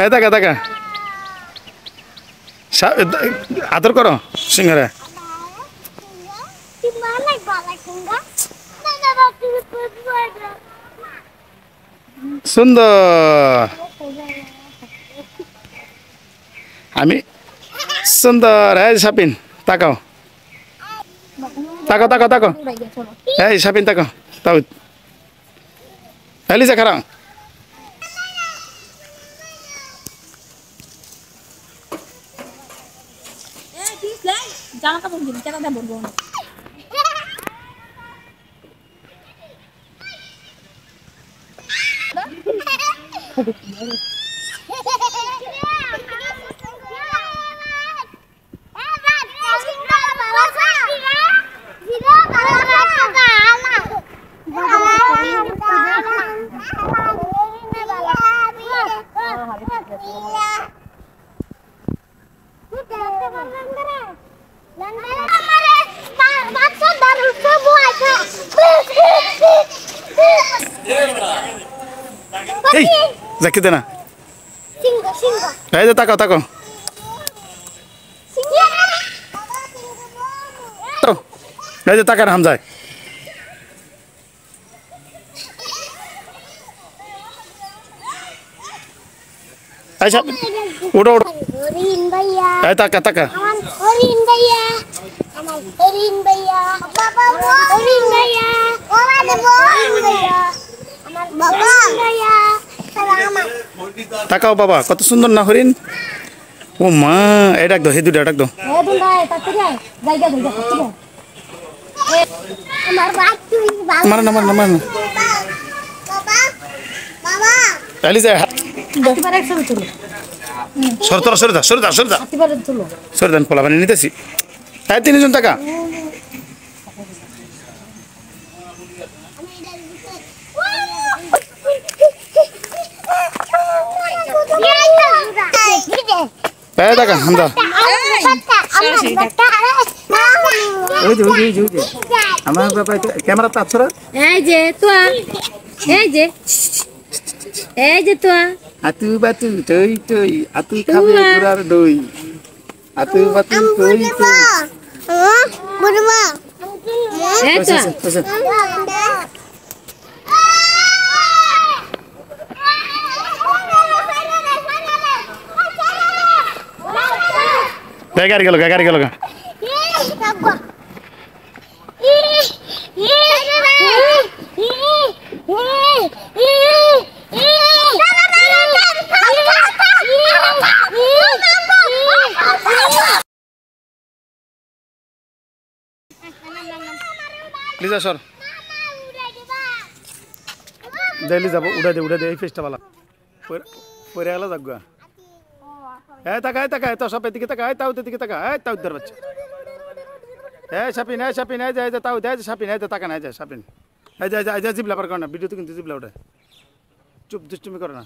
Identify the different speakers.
Speaker 1: এই তাকা তাকা আদর করো সিংহরে সুন্দর আমি সুন্দর এই সাপিন তাকাও তাকাও তাকাও তাকাও এই সাপিন তাকাও তাও এলিজা খারাপ
Speaker 2: জামা কাপড় দিন কেন দেব বলবো না
Speaker 1: এই যাকে দে না এই যে তাকাও তাকাও এই যে তাকান হামজায় আচ্ছা উঠো উঠো এই তাকা তাকা
Speaker 3: হরিণ ভাইয়া আমার হরিণ ভাইয়া বাবা হরিণ ভাইয়া আমার হরিণ ভাইয়া আমার বাবা ভাইয়া আমার
Speaker 1: তাকাও বাবা কত সুন্দর না হরিণ ও মা এই ডাক দাও হে দুটা ডাক দাও
Speaker 2: দিন ভাই তাতে যাই জায়গা জায়গা তাতে যাই
Speaker 3: আমার বাচ্চু বাবা
Speaker 1: মার না মার না মার না
Speaker 3: বাবা বাবা
Speaker 1: এলিজা
Speaker 2: হাতিবার একসাথে চলো
Speaker 1: সরতরা সরদা সরদা সরদা
Speaker 2: হাতিবার চলো
Speaker 1: সরদান পোলা বানিয়ে নিতেছি এই তিনজন টাকা এই টাকা হামদা ওই যে ওই যে ওই যে আমার বাবা ক্যামেরা তো আছরা
Speaker 2: এই যে তোয়া এই যে তোয়া
Speaker 1: আতু বাতু টই টই আতু খাবে পুরার দই আতু বাতু টই টই
Speaker 3: বুড়মা
Speaker 2: এই তোয়া
Speaker 1: গাড়ি গেল গাড়ি গেল লিজা সর দিল্লি যাব উড়া দে এই ফেসটা বালা পরে গেল যাগুয়া এই তাকা তো সব এদিকে তাকা এই তাও দিকে তাকা এই তাও ধর বাচ্চা এই সাপিন এই যে তাও দে সাপিন এই তাকা না এই যে সাপিন এই যে জিবলা পার কর না ভিডিও তো কিন্তু জিবলা ওটা চুপ দুষ্টুমি করে না